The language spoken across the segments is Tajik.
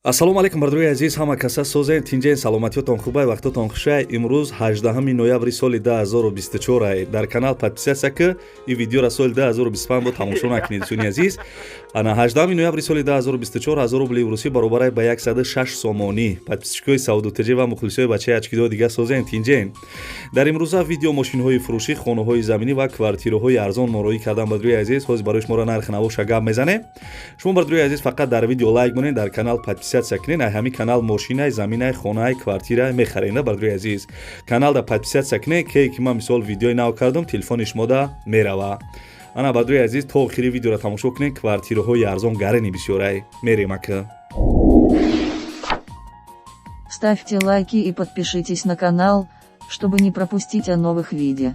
ассалому алайкум бардуи азиз, ҳама каса созен тинҷаен саломатиётон хубай, вақтотон хушай. Имрӯз 18 ноябри соли 2024 дар канал подписатсия ки и видеора соли 2025 бо тамошо накунед. Суни азиз, ана 18 ноябри соли 2024 1000 рубли русӣ баробар ба 106 сомонӣ подписчикои саудутаҷӣ ва мухлисои бачаи ачкидои дига созен тинҷаен. Дар имрӯза видео мошинҳои фурӯшӣ, хонаҳои заминӣ ва квартираҳои арзон морроӣ кардан бардуи азиз. ҳозир барои шуморо нархи навоша гап мезанем. шумо бардуи азиз фақат дар видео лайк монед, дар канал подписатсия кунед. Ай ҳамин канал мошинай, заминай, хонаи, квартира мехарена бардуи азиз. Каналда подписатсия кунед ки ман мисол видеои нав кардам, телефони шумода мерава. ана бардуи азиз то охири видеоро тамошо кунед. Квартираҳои арзон гарани бисёрай мерем ака. Ставьте лайки и подпишитесь на канал, чтобы не пропустить о новых видео.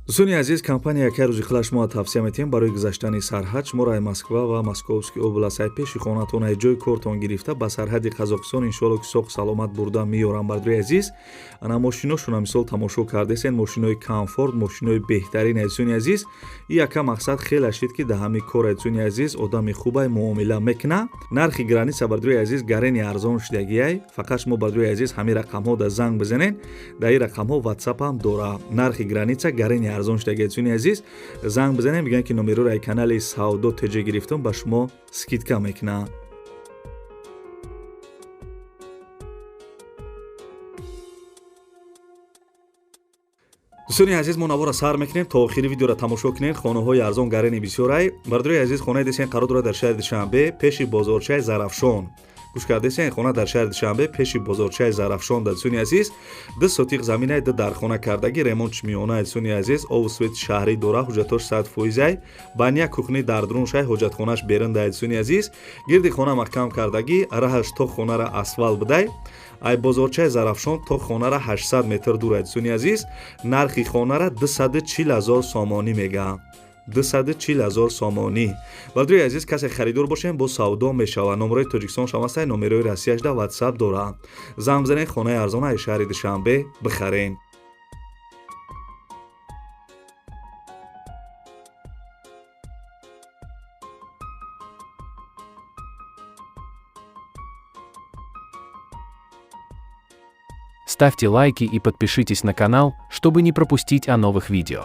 дӯстони азиз, компания яке рӯзи хила шумо тавсия метиҳем барои гузаштани сарҳад шуморо ай Москва ва Московский област ай пеши хонатон ай ҷои кортон гирифта ба сарҳади Қазоқистон иншоалло ки соғ саломат бурда меёрам бардуи азиз. ана мошиношуна мисол тамошо кардесен, мошинои комфорт, мошинои беҳтарин ай дӯстони азиз. И яка мақсад хеле шид ки да ҳами кор ай дӯстони азиз одами хубай муомила мекуна. Нархи граница бардуи азиз гарани арзон шудагиай. Фақат шумо бардуи азиз ҳами рақамҳо да занг бизанен. Да ин рақамҳо WhatsApp ҳам дора. Нархи граница гарани арзон шудаги дӯстони азиз. Занг бизанем, мегӯянд ки номероро ай канали савдо теҷа гирифтам ба шумо скидка мекуна. дӯстони азиз, мо навора сар мекунем то охири видеоро тамошо кунед. хонаҳои арзон гарани бисёрай. бардуи азиз, хонаи десен қарор дорад дар шаҳри Душанбе пеши бозорчаи Зарафшон. гӯш кардесен, хона дар шаҳри Душанбе пеши бозорчаи Зарафшон да дӯстони азиз. 2 сотиқ заминай, 2 дархона кардаги ремонт миёна дӯстони азиз. ову свет шаҳрӣ дора, ҳуҷҷатош 100%. Бания кухни дар друншай, ҳоҷатхонаш беранда дӯстони азиз. гирди хона маҳкам кардаги, раҳаш то хонара асфал будай. ай бозорчаи Зарафшон то хонара 800 метр дур ай дӯстони азиз. нархи хонара 240 000 сомонӣ мега. 240 000 сомонӣ. бардуи азиз, касе харидор бошем бо савдо мешава. номерои Тоҷикистон шамастай, номерои Россияшда WhatsApp дора. занг бизанед, хонаи арзона ай шаҳри Душанбе бихарен. Ставьте лайки и подпишитесь на канал, чтобы не пропустить о новых видео.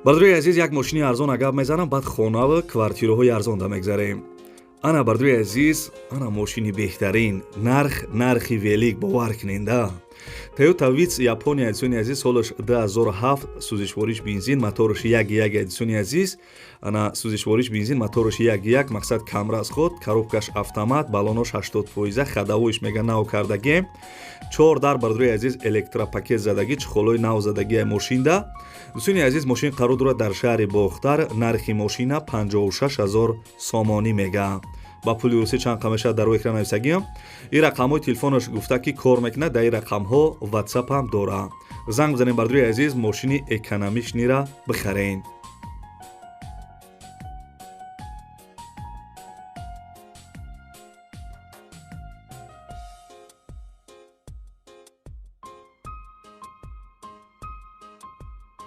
бардуи азиз, як мошини арзона гап мезанам, баъд хона ва квартираҳои арзонда мегзарем. ана бардуи азиз, ана мошини беҳтарин. нархи велик бовар куненда. Toyota Vitz Япония дӯстони азиз, солаш 2007, сӯзишвориш бензин, мотораш 1.1 дӯстони азиз. ана сӯзишвориш бензин, мотораш 1.1, мақсад камрасход, коробкаш автомат, балонош 80%, хадавоиш мега нав кардаги. 4 дар бардуи азиз, электропакет задаги, чихолои нав задаги ай мошинда. дӯстони азиз, мошин қарор дорад дар шаҳри Бохтар. нархи мошина 56 000 сомонӣ мега. ба пули русӣ чанд қамеша дар экран нависагиам. ин рақамҳои телефонаш гуфта ки кор мекуна, да ин рақамҳо WhatsApp ҳам дора. занг бизанем бардуи азиз, мошини экономичнира бихарен.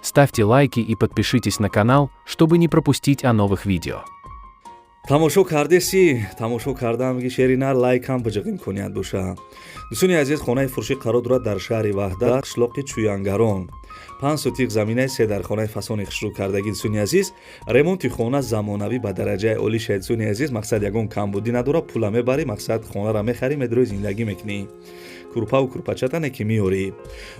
Ставьте лайки и подпишитесь на канал, чтобы не пропустить о новых видео. тамошо кардеси, тамошо кардам ки шери нар лайк ҳам биҷиқ имконият боша. дӯстони азиз, хонаи фурӯшӣ қарор дорад дар шаҳри Ваҳдат, қишлоқи Чӯянгарон. 5 сотиқ заминаи 3 дархонаи фасони хишрӯ кардаги дӯстони азиз. ремонти хона замонавӣ ба дараҷаи олӣ шаҳид дӯстони азиз. мақсад ягон камбудӣ надора, пула мебарӣ, мақсад хонара мехарӣ, медрои зиндагӣ мекунӣ. курпаву курпачатане ки меёрӣ.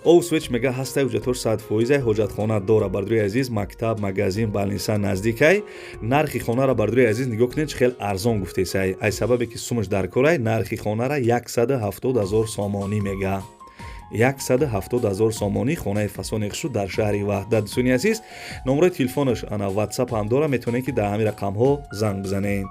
ов свеч мега ҳастай, ҳуҷҷатош 100%, ҳоҷатхона дора бардуи азиз. мактаб, магазин, балниса наздикай. нархи хонара бардуи азиз нигоҳ кунед чӣ хел арзон гуфтесай. ай сабабе ки сумаш дар корай, нархи хонара 170 000 сомонӣ мега. 170 000 сомонӣ хонаи фасони хишрӯ дар шаҳри Ваҳдат дӯстони азиз. номерои телефонаш ана WhatsApp ҳам дора, метавонед ки дар ҳамин рақамҳо занг бизанед.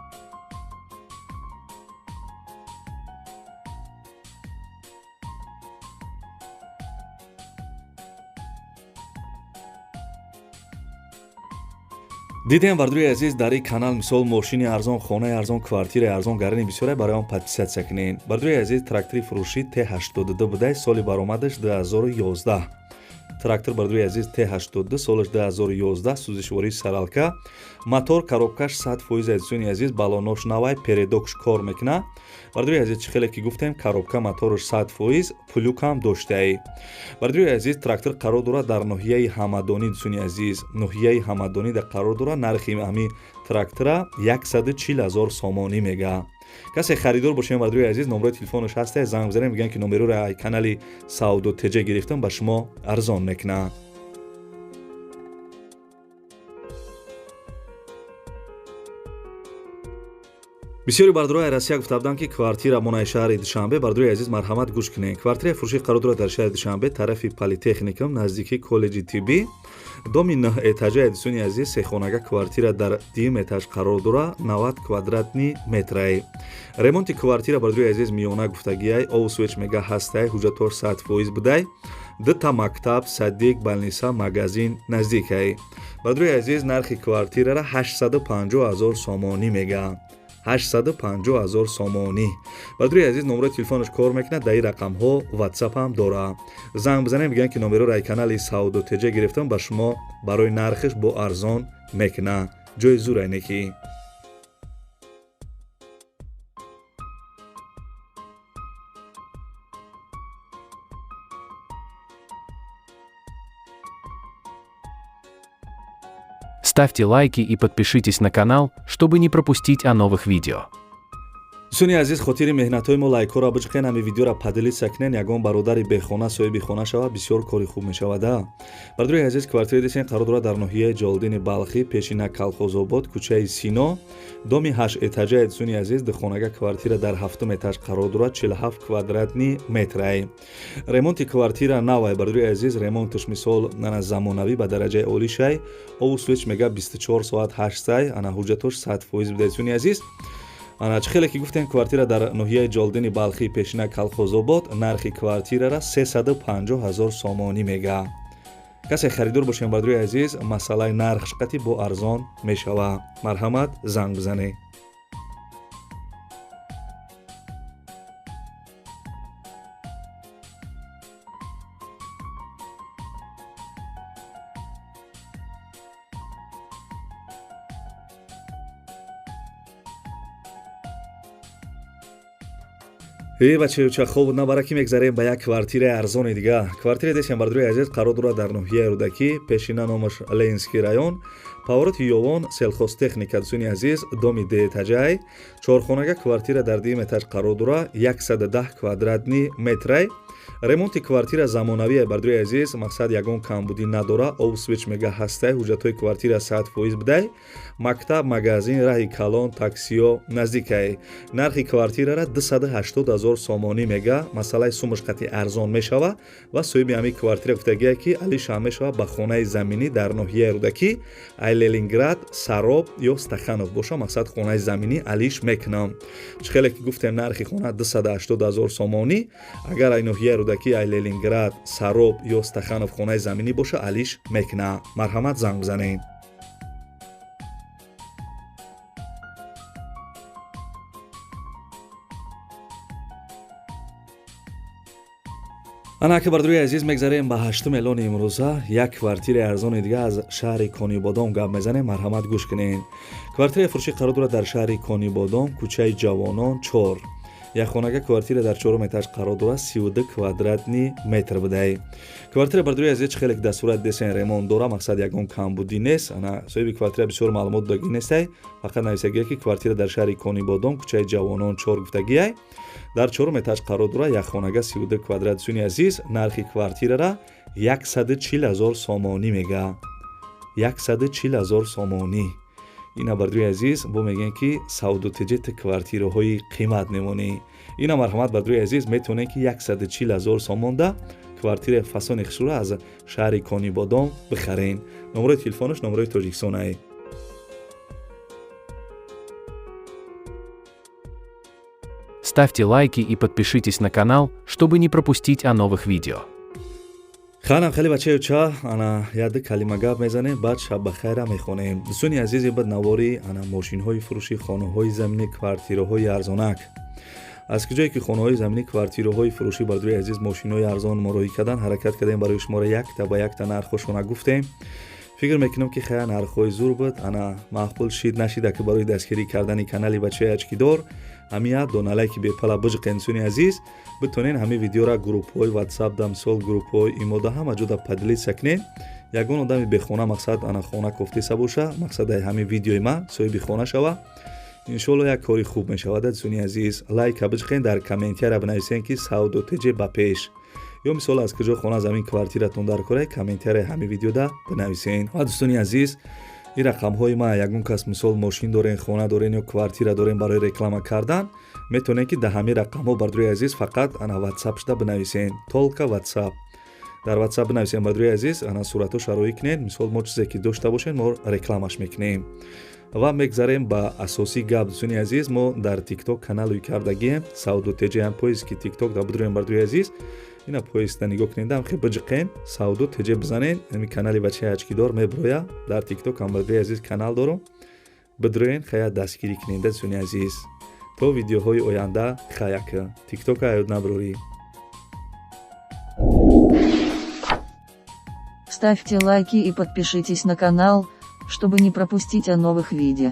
дидем бардуи азиз, дар ин канал мисол мошини арзон, хонаи арзон, квартираи арзон гарани бисёрай. барои он подписатсия кунед. бардуи азиз, трактори фурӯшӣ Т82 будай, соли баромадаш 2011. трактор бардуи азиз Т82 солаш 2011 сӯзишвории саралка, мотор коробкаш 100% азизони азиз балонош навай передокш кор мекунад. бардуи азиз чӣ хеле ки гуфтем коробка мотораш 100% пулюкам доштаи. бардуи азиз трактор қарор дорад дар ноҳияи ҳамадонӣ дӯстони азиз, ноҳияи ҳамадонӣ дар қарор дорад. нархи ҳамин трактора 140,000 сомонӣ мега. касе харидор бошем бардуи азиз номерои телефонаш ҳаста, занг бизанем мегӯян ки номероро ай канали Сауду Теҷа гирифтам ба шумо арзон мекунад. бисёри бардорои Россия гуфта буданд ки квартира монаи шаҳри Душанбе. бардорои азиз марҳамат гӯш кунед. квартираи фурӯшӣ қарор дорад дар шаҳри Душанбе, тарафи политехникум, наздики коллеҷи тиббӣ, доми 9 этажаи дӯстони азиз, сехонага квартира дар 2 этаж қарор дорад, 90 квадратни метраи. ремонти квартира бардорои азиз миёна гуфтагиай, овсвеч мега ҳастай, ҳуҷҷатош 100% будай, дута мактаб, садик, балниса, магазин наздикай. бардорои азиз нархи квартирара 850,000 сомонӣ мега. 850,000 сомонӣ. бардорои азиз номерои телефонаш кор мекунад, дар ин рақамҳо WhatsApp ҳам дорад. занг бизанем мегӯян ки номероро ай канали Сауду Теҷа гирифтам ба шумо барои нархиш бо арзон мекунад. ҷои зур айнекӣ. Ставьте лайки и подпишитесь на канал, чтобы не пропустить о новых видео. дӯстони азиз, хотири меҳнатҳои мо лайкҳоро биҷиқен, ҳами видеоро падилит сакнен, ягон бародари бехона соҳиби хона шавад, бисёр кори хуб мешавад. бардорои азиз, квартираи десен қарор дорад дар ноҳияи Ҷолдини Балхӣ, пешина Калхозобод, кӯчаи Сино, доми 8 этажаи дӯстони азиз, духонага квартира дар 7 этаж қарор дорад, 47 квадратни метраи. ремонти квартира навай бардорои азиз, ремонташ мисол ана замонавӣ ба дараҷаи олишай, овсвеч мега 24 соат 8 сай, ана ҳуҷҷатош 100% буда дӯстони азиз. ана чӣ хеле ки гуфтем квартира дар ноҳияи Ҷолдини Балхӣ, пешина Калхозобод, нархи квартирара 350,000 сомонӣ мега. касе харидор бошем бардорои азиз, масъалаи нарх шиқати бо арзон мешавад. марҳамат, занг бизанед. бачаёча хоб набараки мегзарем ба як квартираи арзони дига. квартираи десем бардорои азиз қарор дорад дар ноҳияи Рӯдакӣ, пешина номаш Ленинский район, повороти ёвон, селхозтехника дӯстони азиз, доми 2 этажаи, чорхонага квартира дар 2 этаж қарор дорад, 110 квадратни метраи. ремонти квартира замонавие бардорои азиз, мақсад ягон камбудӣ надорад, овсвеч мега ҳастай, ҳуҷҷатҳои квартира 100% будай, мактаб, магазин, раҳи калон, таксиё наздикай. нархи квартирара 280,000 сомонӣ мега. масъалаи сумаш қати арзон мешавад ва соҳиби ҳамин квартира гуфтагия ки алишам мешавад ба хонаи заминӣ дар ноҳияи Рӯдакӣ, ай Ленинград, Сароб ё Стаханов боша, мақсад хонаи заминӣ алиш мекунам. чӣ хеле ки гуфтем нархи хона 280,000 сомонӣ. агар ай ноҳияи Рӯдакӣ, ай Ленинград, Сароб ё Стаханов хонаи заминӣ боша, алиш мекунад. марҳамат, занг бизанед. ана ки бардорои азиз мегзарем ба 8 элони имрӯза, як квартираи арзони дига аз шаҳри Конибодом гап мезанем. марҳамат гӯш кунед. квартираи фурӯшӣ қарор дорад дар шаҳри Конибодом, кӯчаи Ҷавонон 4. якхонага квартира дар 4 этаж қарор дорад, 32 квадратни метр будай. квартира бардорои азиз чӣ хеле ки дар сурат десен ремонт дорад, мақсад ягон камбудӣ нест. ана соҳиби квартира бисёр маълумот додагӣ нестай, фақат нависагия ки квартира дар шаҳри Конибодом, кӯчаи Ҷавонон 4 гуфтагиай, дар 4 этаж қарор дорад, якхонага 32 квадрат дӯстони азиз. нархи квартирара 140,000 сомонӣ мега. 140,000 сомонӣ. ина бардорои азиз бо мегӯем ки Сауду Теҷа квартираҳои қимат мемонӣ. ина марҳамат бардорои азиз, метавонем ки 140,000 сомонда квартираи фасони хушура аз шаҳри Конибодом бихарен. номерои телефонаш номерои Тоҷикистонае. Ставьте лайки и подпишитесь на канал, чтобы не пропустить о новых видео. ханам хеле бачаёча, ана яд калима гап мезанем, баъд шаббахайра мехонем. дӯстони азизи бад навори ана мошинҳои фурӯши хонаҳои заминӣ, квартираҳои арзонак. аз куҷое ки хонаҳои заминӣ квартираҳои фурӯшӣ бардуи азиз мошинҳои арзон морроӣ кардан ҳаракат кардем барои шуморо якта ба якта нархҳошона гуфтем. фикр мекунам ки хая нархҳои зур буд ана маъқул шид нашида ки барои дастгирӣ кардани канали бачаи ачкидор ҳамия доналайки бепала биҷиқен суни азиз битонен ҳами видеора группҳои ватсап да мисол группҳои имода ҳама ҷода падилиса кунен. ягон одами бехона мақсад ана хона кофтиса боша мақсадаи ҳами видеои ма соҳиби хона шава. иншоалло як кори хуб мешавад суни азиз. лайка биҷиқен дар комментиара бинависен ки савду теҷе ба пеш ё мисол аз куҷо хона замин квартиратон дар кора комментиараи ҳами видеода бинависен. ва дӯстони азиз ин рақамҳои ма ягон кас мисол мошин дорен хона дорен ё квартира дорен барои реклама кардан метавонен ки дар ҳамин рақамҳо бардуи азиз фақат ана ватсап шуда бинависен толка ватсап дар ватсап бинависен бардуи азиз ана суратҳо шароӣ кунен мисол мо чизе ки дошта бошем мо рекламаш мекунем. ва мегзарем ба асосии гап дӯстони азиз мо дар тикток каналои кардагием савду теҷеям поиски тикток да бидурем бардуи азиз ина поиста нигоҳ кунедам хе биҷиқен савду теҷе бизанен ами канали бачаи ачкидор меброя дар тикток ам бардуи азиз канал дорум бидурен хая дастгирӣ куненда дӯстони азиз то видеоҳои оянда хаяка тиктока ёд наброрӣ. Ставьте лайки и подпишитесь на канал, чтобы не пропустить о новых видео.